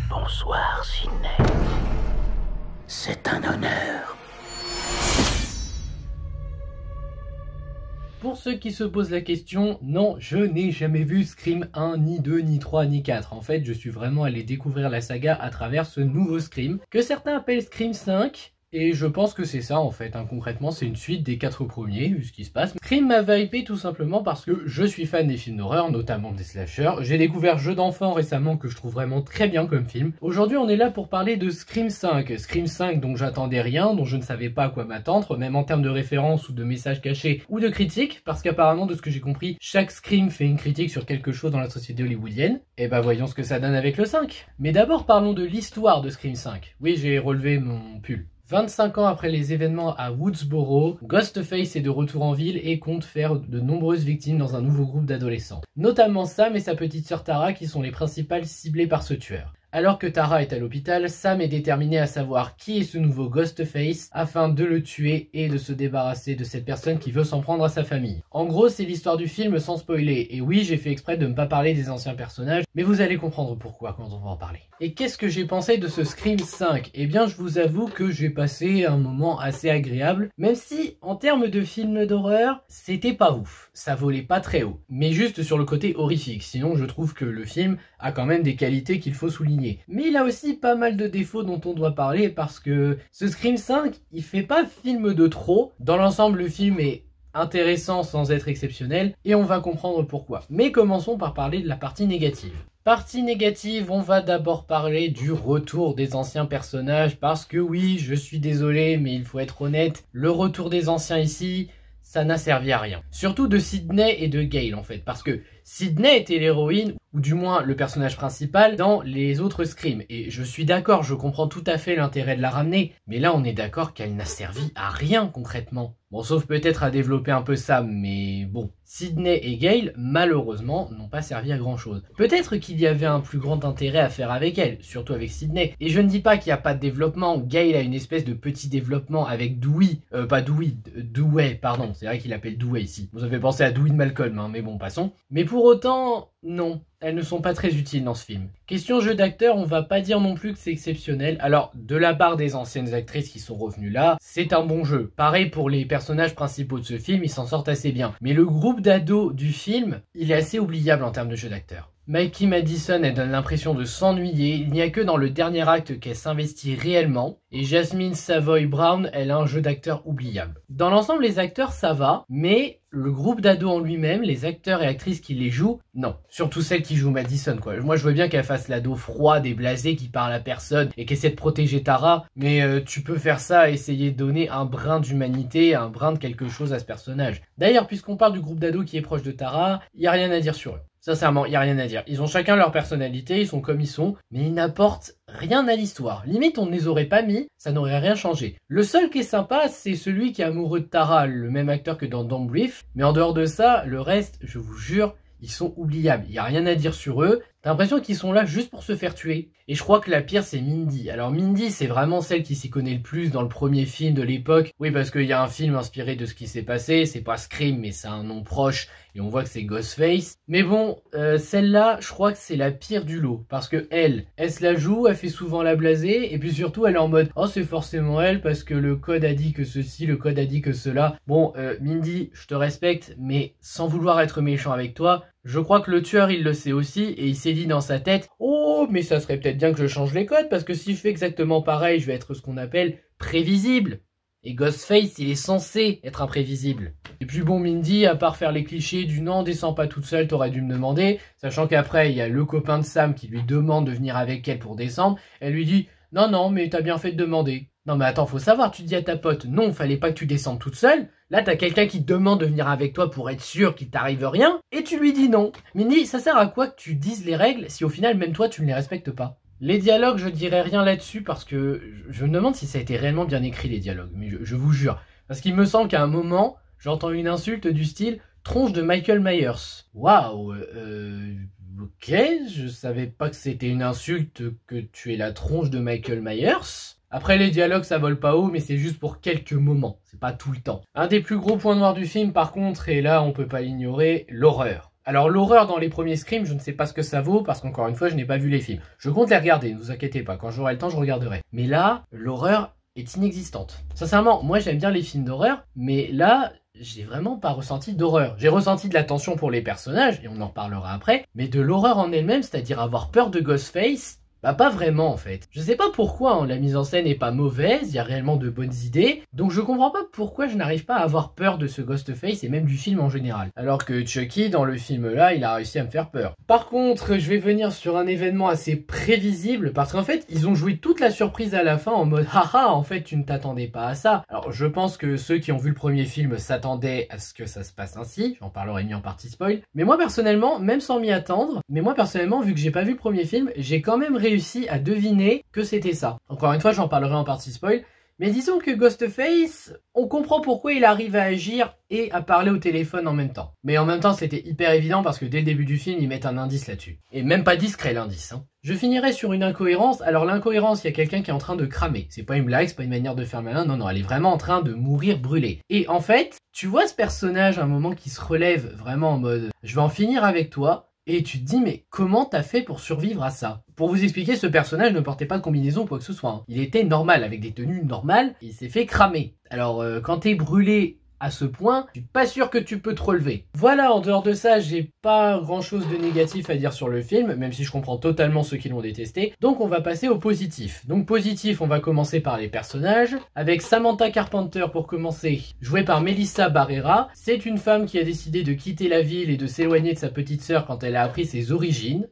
Bonsoir, Sydney. C'est un honneur. Pour ceux qui se posent la question, non, je n'ai jamais vu Scream 1, ni 2, ni 3, ni 4. En fait, je suis vraiment allé découvrir la saga à travers ce nouveau Scream, que certains appellent Scream 5. Et je pense que c'est ça en fait, concrètement c'est une suite des 4 premiers, vu ce qui se passe. Scream m'a hypé tout simplement parce que je suis fan des films d'horreur, notamment des slashers. J'ai découvert Jeu d'enfant récemment que je trouve vraiment très bien comme film. Aujourd'hui on est là pour parler de Scream 5. Scream 5 dont j'attendais rien, dont je ne savais pas à quoi m'attendre, même en termes de références ou de messages cachés ou de critiques, parce qu'apparemment de ce que j'ai compris, chaque Scream fait une critique sur quelque chose dans la société hollywoodienne. Et bah voyons ce que ça donne avec le 5. Mais d'abord parlons de l'histoire de Scream 5. Oui, j'ai relevé mon pull. 25 ans après les événements à Woodsboro, Ghostface est de retour en ville et compte faire de nombreuses victimes dans un nouveau groupe d'adolescents. Notamment Sam et sa petite sœur Tara qui sont les principales ciblées par ce tueur. Alors que Tara est à l'hôpital, Sam est déterminé à savoir qui est ce nouveau Ghostface afin de le tuer et de se débarrasser de cette personne qui veut s'en prendre à sa famille. En gros, c'est l'histoire du film sans spoiler. Et oui, j'ai fait exprès de ne pas parler des anciens personnages, mais vous allez comprendre pourquoi quand on va en parler. Et qu'est-ce que j'ai pensé de ce Scream 5 ? Eh bien, je vous avoue que j'ai passé un moment assez agréable, même si, en termes de film d'horreur, c'était pas ouf. Ça volait pas très haut, mais juste sur le côté horrifique. Sinon, je trouve que le film a quand même des qualités qu'il faut souligner. Mais il a aussi pas mal de défauts dont on doit parler parce que ce Scream 5, il fait pas film de trop. Dans l'ensemble, le film est intéressant sans être exceptionnel et on va comprendre pourquoi. Mais commençons par parler de la partie négative. Partie négative, on va d'abord parler du retour des anciens personnages parce que oui, je suis désolé, mais il faut être honnête, le retour des anciens ici, ça n'a servi à rien. Surtout de Sydney et de Gale en fait, parce que Sydney était l'héroïne, ou du moins le personnage principal, dans les autres Scream. Et je suis d'accord, je comprends tout à fait l'intérêt de la ramener, mais là on est d'accord qu'elle n'a servi à rien concrètement. Bon, sauf peut-être à développer un peu Sam, mais bon. Sydney et Gale, malheureusement, n'ont pas servi à grand chose. Peut-être qu'il y avait un plus grand intérêt à faire avec elle, surtout avec Sydney. Et je ne dis pas qu'il n'y a pas de développement, Gale a une espèce de petit développement avec Dewey, Dewey, pardon, c'est vrai qu'il appelle Dewey ici. Vous avez pensé à Dewey de Malcolm, hein, mais bon, passons. Mais pour autant, non. Elles ne sont pas très utiles dans ce film. Question jeu d'acteur, on va pas dire non plus que c'est exceptionnel. Alors, de la part des anciennes actrices qui sont revenues là, c'est un bon jeu. Pareil pour les personnages principaux de ce film, ils s'en sortent assez bien. Mais le groupe d'ados du film, il est assez oubliable en termes de jeu d'acteur. Mikey Madison, elle donne l'impression de s'ennuyer, il n'y a que dans le dernier acte qu'elle s'investit réellement, et Jasmine Savoy Brown, elle a un jeu d'acteur oubliable. Dans l'ensemble, les acteurs, ça va, mais le groupe d'ados en lui-même, les acteurs et actrices qui les jouent, non. Surtout celle qui joue Madison, quoi. Moi, je veux bien qu'elle fasse l'ado froide et blasé qui parle à personne et qui essaie de protéger Tara, mais tu peux faire ça et essayer de donner un brin d'humanité, un brin de quelque chose à ce personnage. D'ailleurs, puisqu'on parle du groupe d'ados qui est proche de Tara, il n'y a rien à dire sur eux. Sincèrement, il n'y a rien à dire. Ils ont chacun leur personnalité, ils sont comme ils sont, mais ils n'apportent rien à l'histoire. Limite, on ne les aurait pas mis, ça n'aurait rien changé. Le seul qui est sympa, c'est celui qui est amoureux de Tara, le même acteur que dans Don't Breathe. Mais en dehors de ça, le reste, je vous jure, ils sont oubliables. Il n'y a rien à dire sur eux. T'as l'impression qu'ils sont là juste pour se faire tuer. Et je crois que la pire, c'est Mindy. Alors Mindy, c'est vraiment celle qui s'y connaît le plus dans le premier film de l'époque. Oui, parce qu'il y a un film inspiré de ce qui s'est passé. C'est pas Scream, mais c'est un nom proche. Et on voit que c'est Ghostface. Mais bon, celle-là, je crois que c'est la pire du lot. Parce que elle se la joue, elle fait souvent la blasée. Et puis surtout, elle est en mode, oh, c'est forcément elle parce que le code a dit que ceci, le code a dit que cela. Bon, Mindy, je te respecte, mais sans vouloir être méchant avec toi, je crois que le tueur, il le sait aussi, et il s'est dit dans sa tête, oh, mais ça serait peut-être bien que je change les codes, parce que si je fais exactement pareil, je vais être ce qu'on appelle prévisible. Et Ghostface, il est censé être imprévisible. Et puis bon, Mindy, à part faire les clichés du non, descends pas toute seule, t'aurais dû me demander, sachant qu'après, il y a le copain de Sam qui lui demande de venir avec elle pour descendre, elle lui dit, non, non, mais t'as bien fait de demander. Non mais attends, faut savoir, tu dis à ta pote, non, fallait pas que tu descendes toute seule. Là, t'as quelqu'un qui te demande de venir avec toi pour être sûr qu'il t'arrive rien, et tu lui dis non. Mindy, ça sert à quoi que tu dises les règles si au final, même toi, tu ne les respectes pas? Les dialogues, je dirais rien là-dessus parce que je me demande si ça a été réellement bien écrit, les dialogues, mais je vous jure. Parce qu'il me semble qu'à un moment, j'entends une insulte du style « tronche de Michael Myers ». Waouh, ok, je savais pas que c'était une insulte que tu es la tronche de Michael Myers. Après les dialogues ça vole pas haut mais c'est juste pour quelques moments, c'est pas tout le temps. Un des plus gros points noirs du film par contre, et là on peut pas l'ignorer, l'horreur. Alors l'horreur dans les premiers Scream, je ne sais pas ce que ça vaut parce qu'encore une fois, je n'ai pas vu les films. Je compte les regarder, ne vous inquiétez pas, quand j'aurai le temps, je regarderai. Mais là, l'horreur est inexistante. Sincèrement, moi j'aime bien les films d'horreur, mais là, j'ai vraiment pas ressenti d'horreur. J'ai ressenti de la tension pour les personnages, et on en reparlera après, mais de l'horreur en elle-même, c'est-à-dire avoir peur de Ghostface, bah pas vraiment en fait. Je sais pas pourquoi, hein, la mise en scène est pas mauvaise, il y a réellement de bonnes idées, donc je comprends pas pourquoi je n'arrive pas à avoir peur de ce Ghostface et même du film en général. Alors que Chucky, dans le film là, il a réussi à me faire peur. Par contre, je vais venir sur un événement assez prévisible, parce qu'en fait, ils ont joué toute la surprise à la fin en mode haha, en fait tu ne t'attendais pas à ça. Alors je pense que ceux qui ont vu le premier film s'attendaient à ce que ça se passe ainsi, j'en parlerai mis en partie spoil, mais moi personnellement, même sans m'y attendre, vu que j'ai pas vu le premier film, j'ai quand même réussi à deviner que c'était ça. Encore une fois, j'en parlerai en partie spoil, mais disons que Ghostface, on comprend pourquoi il arrive à agir et à parler au téléphone en même temps. Mais en même temps, c'était hyper évident parce que dès le début du film, ils mettent un indice là-dessus. Et même pas discret l'indice, hein. Je finirai sur une incohérence. Alors l'incohérence, il y a quelqu'un qui est en train de cramer. C'est pas une blague, c'est pas une manière de faire malin, non, elle est vraiment en train de mourir brûlée. Et en fait, tu vois ce personnage à un moment qui se relève vraiment en mode « je vais en finir avec toi ». Et tu te dis, mais comment t'as fait pour survivre à ça? Pour vous expliquer, ce personnage ne portait pas de combinaison ou quoi que ce soit, hein. Il était normal, avec des tenues normales, et il s'est fait cramer. Alors, quand t'es brûlé à ce point, je suis pas sûr que tu peux te relever. Voilà, en dehors de ça, j'ai pas grand chose de négatif à dire sur le film, même si je comprends totalement ceux qui l'ont détesté. Donc on va passer au positif. Donc positif, on va commencer par les personnages, avec Samantha Carpenter pour commencer, jouée par Melissa Barrera. C'est une femme qui a décidé de quitter la ville et de s'éloigner de sa petite sœur quand elle a appris ses origines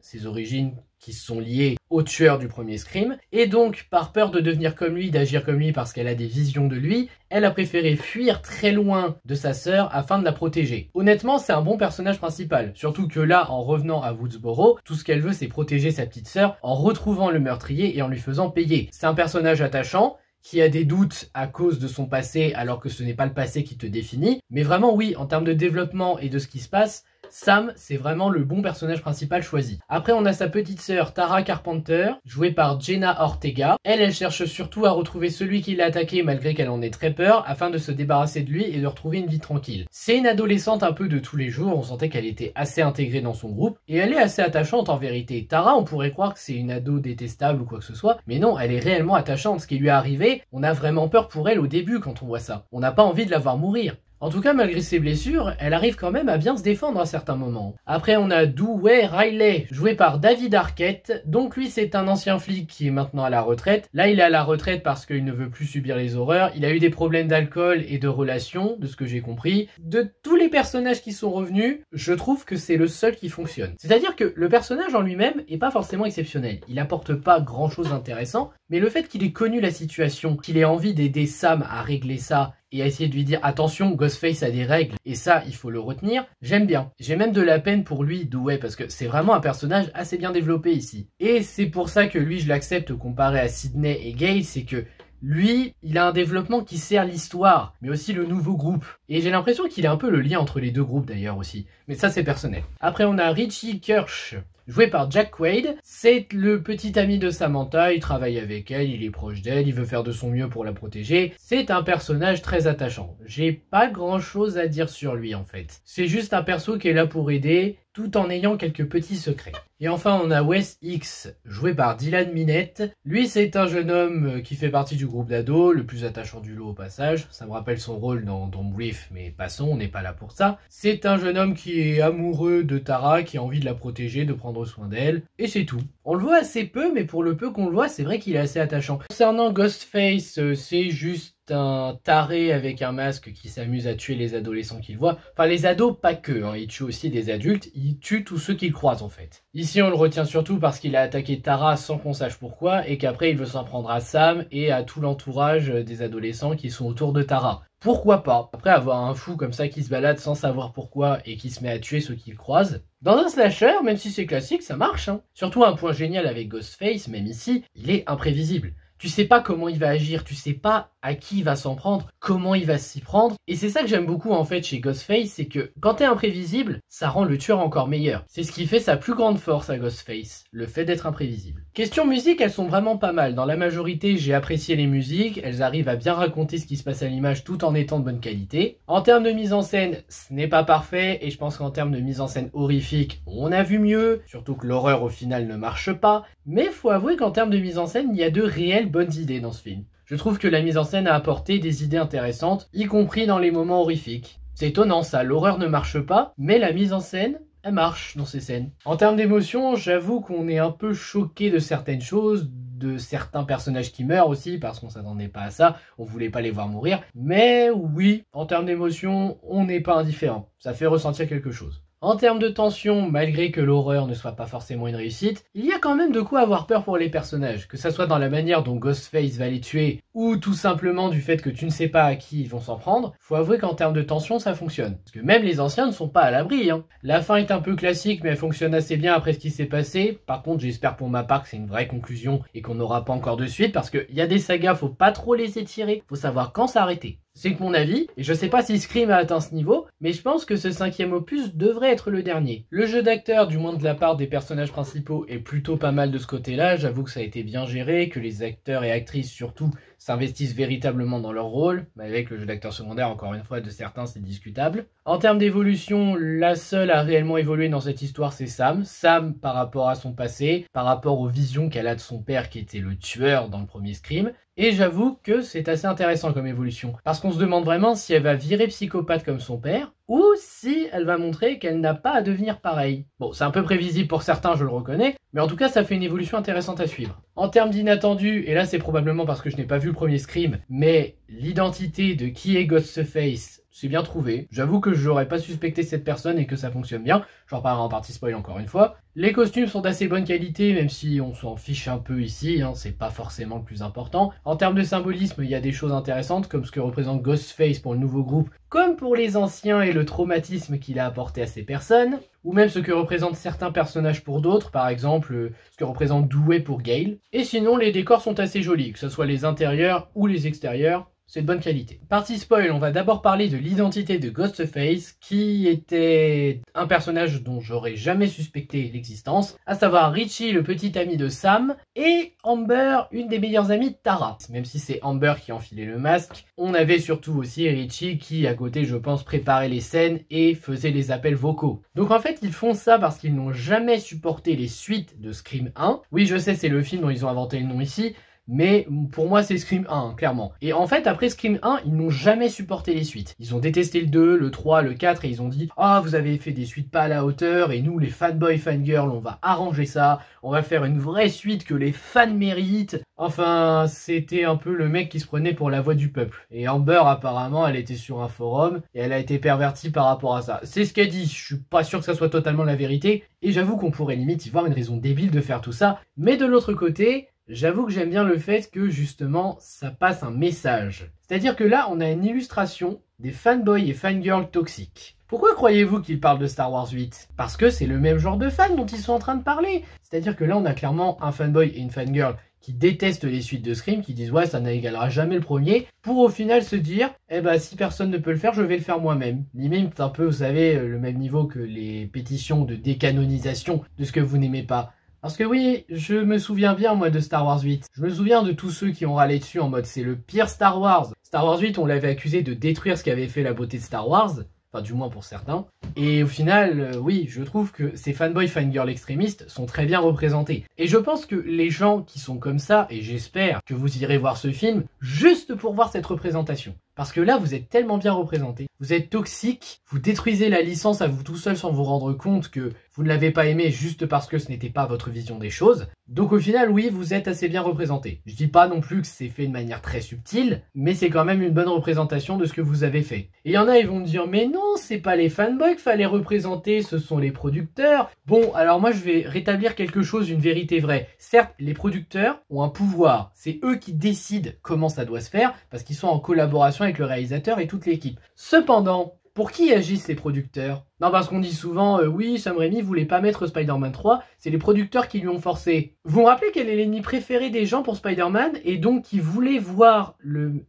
qui sont liées au tueur du premier Scream, et donc par peur de devenir comme lui, d'agir comme lui parce qu'elle a des visions de lui, elle a préféré fuir très loin de sa sœur afin de la protéger. Honnêtement, c'est un bon personnage principal, surtout que là, en revenant à Woodsboro, tout ce qu'elle veut c'est protéger sa petite sœur en retrouvant le meurtrier et en lui faisant payer. C'est un personnage attachant, qui a des doutes à cause de son passé alors que ce n'est pas le passé qui te définit, mais vraiment oui, en termes de développement et de ce qui se passe, Sam, c'est vraiment le bon personnage principal choisi. Après, on a sa petite sœur Tara Carpenter, jouée par Jenna Ortega. Elle cherche surtout à retrouver celui qui l'a attaqué malgré qu'elle en ait très peur, afin de se débarrasser de lui et de retrouver une vie tranquille. C'est une adolescente un peu de tous les jours, on sentait qu'elle était assez intégrée dans son groupe, et elle est assez attachante en vérité. Tara, on pourrait croire que c'est une ado détestable ou quoi que ce soit, mais non, elle est réellement attachante. Ce qui lui est arrivé, on a vraiment peur pour elle au début quand on voit ça. On n'a pas envie de la voir mourir. En tout cas, malgré ses blessures, elle arrive quand même à bien se défendre à certains moments. Après, on a Dewey Riley, joué par David Arquette. Donc lui, c'est un ancien flic qui est maintenant à la retraite. Là, il est à la retraite parce qu'il ne veut plus subir les horreurs. Il a eu des problèmes d'alcool et de relations, de ce que j'ai compris. De tous les personnages qui sont revenus, je trouve que c'est le seul qui fonctionne. C'est-à-dire que le personnage en lui-même est pas forcément exceptionnel. Il apporte pas grand-chose d'intéressant, mais le fait qu'il ait connu la situation, qu'il ait envie d'aider Sam à régler ça, et à essayer de lui dire attention, Ghostface a des règles et ça il faut le retenir, j'aime bien. J'ai même de la peine pour lui, Dewey, parce que c'est vraiment un personnage assez bien développé ici. Et c'est pour ça que lui je l'accepte comparé à Sidney et Gale, c'est que lui, il a un développement qui sert l'histoire, mais aussi le nouveau groupe. Et j'ai l'impression qu'il est un peu le lien entre les deux groupes d'ailleurs aussi. Mais ça c'est personnel. Après on a Richie Kirsch, joué par Jack Quaid. C'est le petit ami de Samantha, il travaille avec elle, il est proche d'elle, il veut faire de son mieux pour la protéger. C'est un personnage très attachant. J'ai pas grand chose à dire sur lui en fait. C'est juste un perso qui est là pour aider, tout en ayant quelques petits secrets. Et enfin, on a Wes X, joué par Dylan Minette. Lui, c'est un jeune homme qui fait partie du groupe d'ados, le plus attachant du lot au passage. Ça me rappelle son rôle dans Brief, mais passons, on n'est pas là pour ça. C'est un jeune homme qui est amoureux de Tara, qui a envie de la protéger, de prendre soin d'elle, et c'est tout. On le voit assez peu, mais pour le peu qu'on le voit, c'est vrai qu'il est assez attachant. Concernant Ghostface, c'est juste un taré avec un masque qui s'amuse à tuer les adolescents qu'il voit. Enfin, les ados, pas que, hein. Il tue aussi des adultes, il tue tous ceux qu'il croise en fait. Ici, on le retient surtout parce qu'il a attaqué Tara sans qu'on sache pourquoi, et qu'après, il veut s'en prendre à Sam et à tout l'entourage des adolescents qui sont autour de Tara. Pourquoi pas? Après avoir un fou comme ça qui se balade sans savoir pourquoi et qui se met à tuer ceux qu'il croise. Dans un slasher, même si c'est classique, ça marche, hein. Surtout un point génial avec Ghostface, même ici, il est imprévisible. Tu sais pas comment il va agir, tu sais pas à qui il va s'en prendre, comment il va s'y prendre. Et c'est ça que j'aime beaucoup en fait chez Ghostface, c'est que quand t'es imprévisible, ça rend le tueur encore meilleur. C'est ce qui fait sa plus grande force à Ghostface, le fait d'être imprévisible. Question musique, elles sont vraiment pas mal. Dans la majorité, j'ai apprécié les musiques, elles arrivent à bien raconter ce qui se passe à l'image tout en étant de bonne qualité. En termes de mise en scène, ce n'est pas parfait, et je pense qu'en termes de mise en scène horrifique, on a vu mieux, surtout que l'horreur au final ne marche pas. Mais faut avouer qu'en termes de mise en scène, il y a de réelles bonnes idées dans ce film. Je trouve que la mise en scène a apporté des idées intéressantes, y compris dans les moments horrifiques. C'est étonnant ça, l'horreur ne marche pas, mais la mise en scène, elle marche dans ces scènes. En termes d'émotion, j'avoue qu'on est un peu choqué de certaines choses, de certains personnages qui meurent aussi, parce qu'on s'attendait pas à ça, on voulait pas les voir mourir. Mais oui, en termes d'émotion, on n'est pas indifférent, ça fait ressentir quelque chose. En termes de tension, malgré que l'horreur ne soit pas forcément une réussite, il y a quand même de quoi avoir peur pour les personnages, que ça soit dans la manière dont Ghostface va les tuer, ou tout simplement du fait que tu ne sais pas à qui ils vont s'en prendre. Faut avouer qu'en termes de tension, ça fonctionne. Parce que même les anciens ne sont pas à l'abri, hein. La fin est un peu classique, mais elle fonctionne assez bien après ce qui s'est passé. Par contre, j'espère pour ma part que c'est une vraie conclusion et qu'on n'aura pas encore de suite, parce qu'il y a des sagas, faut pas trop les étirer, faut savoir quand s'arrêter. C'est que mon avis, et je sais pas si Scream a atteint ce niveau, mais je pense que ce 5e opus devrait être le dernier. Le jeu d'acteur, du moins de la part des personnages principaux, est plutôt pas mal de ce côté-là, j'avoue que ça a été bien géré, que les acteurs et actrices surtout s'investissent véritablement dans leur rôle, mais avec le jeu d'acteur secondaire, encore une fois, de certains c'est discutable. En termes d'évolution, la seule à réellement évoluer dans cette histoire c'est Sam. Sam par rapport à son passé, par rapport aux visions qu'elle a de son père qui était le tueur dans le premier Scream. Et j'avoue que c'est assez intéressant comme évolution, parce qu'on se demande vraiment si elle va virer psychopathe comme son père, ou si elle va montrer qu'elle n'a pas à devenir pareille. Bon, c'est un peu prévisible pour certains, je le reconnais, mais en tout cas ça fait une évolution intéressante à suivre. En termes d'inattendu, et là c'est probablement parce que je n'ai pas vu le premier Scream, mais l'identité de qui est Ghostface, c'est bien trouvé. J'avoue que j'aurais pas suspecté cette personne et que ça fonctionne bien. J'en parlerai en partie spoil encore une fois. Les costumes sont d'assez bonne qualité, même si on s'en fiche un peu ici, hein, c'est pas forcément le plus important. En termes de symbolisme, il y a des choses intéressantes, comme ce que représente Ghostface pour le nouveau groupe, comme pour les anciens et le traumatisme qu'il a apporté à ces personnes, ou même ce que représentent certains personnages pour d'autres, par exemple ce que représente Dewey pour Gale. Et sinon, les décors sont assez jolis, que ce soit les intérieurs ou les extérieurs. C'est de bonne qualité. Partie spoil, on va d'abord parler de l'identité de Ghostface, qui était un personnage dont j'aurais jamais suspecté l'existence, à savoir Richie, le petit ami de Sam, et Amber, une des meilleures amies de Tara. Même si c'est Amber qui enfilait le masque, on avait surtout aussi Richie qui, à côté, je pense, préparait les scènes et faisait les appels vocaux. Donc en fait, ils font ça parce qu'ils n'ont jamais supporté les suites de Scream 1. Oui, je sais, c'est le film dont ils ont inventé le nom ici, mais pour moi c'est Scream 1, clairement. Et en fait après Scream 1, ils n'ont jamais supporté les suites. Ils ont détesté le 2, le 3, le 4 et ils ont dit « Ah, vous avez fait des suites pas à la hauteur et nous les fanboys, fangirls, on va arranger ça, on va faire une vraie suite que les fans méritent. » Enfin, c'était un peu le mec qui se prenait pour la voix du peuple. Et Amber apparemment, elle était sur un forum et elle a été pervertie par rapport à ça. C'est ce qu'elle dit, je suis pas sûr que ça soit totalement la vérité. Et j'avoue qu'on pourrait limite y voir une raison débile de faire tout ça. Mais de l'autre côté, j'avoue que j'aime bien le fait que justement ça passe un message. C'est-à-dire que là on a une illustration des fanboys et fangirls toxiques. Pourquoi croyez-vous qu'ils parlent de Star Wars 8? Parce que c'est le même genre de fans dont ils sont en train de parler. C'est-à-dire que là on a clairement un fanboy et une fangirl qui détestent les suites de Scream, qui disent ouais ça n'égalera jamais le premier, pour au final se dire eh ben si personne ne peut le faire, je vais le faire moi-même. Limite un peu, vous savez, le même niveau que les pétitions de décanonisation de ce que vous n'aimez pas. Parce que oui, je me souviens bien moi de Star Wars 8. Je me souviens de tous ceux qui ont râlé dessus en mode c'est le pire Star Wars. Star Wars 8, on l'avait accusé de détruire ce qui avait fait la beauté de Star Wars. Enfin du moins pour certains. Et au final, oui, je trouve que ces fanboys fangirls extrémistes sont très bien représentés. Et je pense que les gens qui sont comme ça, et j'espère que vous irez voir ce film, juste pour voir cette représentation. Parce que là, vous êtes tellement bien représentés. Vous êtes toxiques, vous détruisez la licence à vous tout seul sans vous rendre compte que vous ne l'avez pas aimé juste parce que ce n'était pas votre vision des choses. Donc au final, oui, vous êtes assez bien représentés. Je dis pas non plus que c'est fait de manière très subtile, mais c'est quand même une bonne représentation de ce que vous avez fait. Et il y en a, ils vont me dire, mais non, c'est pas les fanboys qu'il fallait représenter, ce sont les producteurs. Bon, alors moi je vais rétablir quelque chose, une vérité vraie. Certes, les producteurs ont un pouvoir. C'est eux qui décident comment ça doit se faire, parce qu'ils sont en collaboration avec le réalisateur et toute l'équipe. Cependant, Pour qui agissent les producteurs? Non, parce qu'on dit souvent, oui, Sam Raimi voulait pas mettre Spider-Man 3, c'est les producteurs qui lui ont forcé. Vous vous rappelez quel est l'ennemi préféré des gens pour Spider-Man, et donc qui voulait voir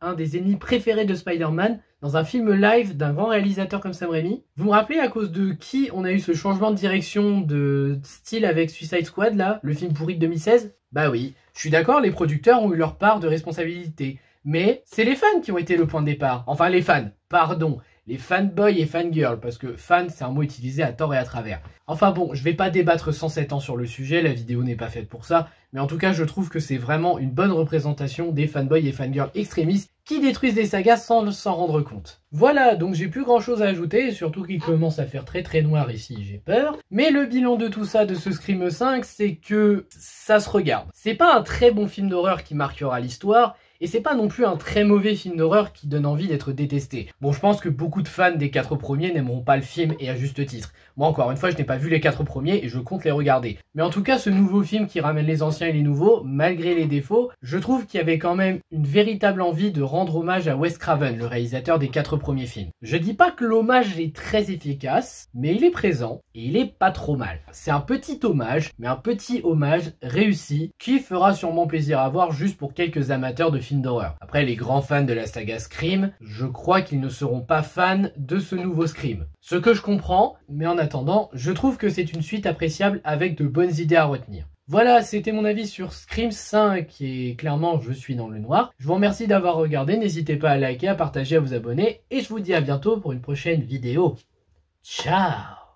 un des ennemis préférés de Spider-Man dans un film live d'un grand réalisateur comme Sam Raimi? Vous me rappelez à cause de qui on a eu ce changement de direction de style avec Suicide Squad, là, le film pourri de 2016? Bah oui, je suis d'accord, les producteurs ont eu leur part de responsabilité. Mais c'est les fans qui ont été le point de départ. Enfin, les fans, pardon. Les fanboys et fangirls, parce que fan, c'est un mot utilisé à tort et à travers. Enfin bon, je vais pas débattre 107 ans sur le sujet, la vidéo n'est pas faite pour ça, mais en tout cas, je trouve que c'est vraiment une bonne représentation des fanboys et fangirls extrémistes qui détruisent des sagas sans s'en rendre compte. Voilà, donc j'ai plus grand chose à ajouter, surtout qu'il commence à faire très noir ici, j'ai peur. Mais le bilan de tout ça, de ce Scream 5, c'est que ça se regarde. C'est pas un très bon film d'horreur qui marquera l'histoire, et c'est pas non plus un très mauvais film d'horreur qui donne envie d'être détesté. Bon, je pense que beaucoup de fans des 4 premiers n'aimeront pas le film, et à juste titre. Moi, encore une fois, je n'ai pas vu les 4 premiers et je compte les regarder. Mais en tout cas, ce nouveau film qui ramène les anciens et les nouveaux, malgré les défauts, je trouve qu'il y avait quand même une véritable envie de rendre hommage à Wes Craven, le réalisateur des 4 premiers films. Je dis pas que l'hommage est très efficace, mais il est présent, et il est pas trop mal. C'est un petit hommage, mais un petit hommage réussi, qui fera sûrement plaisir à voir juste pour quelques amateurs de films d'horreur. Après, les grands fans de la saga Scream, je crois qu'ils ne seront pas fans de ce nouveau Scream. Ce que je comprends, mais en attendant, je trouve que c'est une suite appréciable avec de bonnes idées à retenir. Voilà, c'était mon avis sur Scream 5 et clairement je suis dans le noir. Je vous remercie d'avoir regardé, n'hésitez pas à liker, à partager, à vous abonner et je vous dis à bientôt pour une prochaine vidéo. Ciao!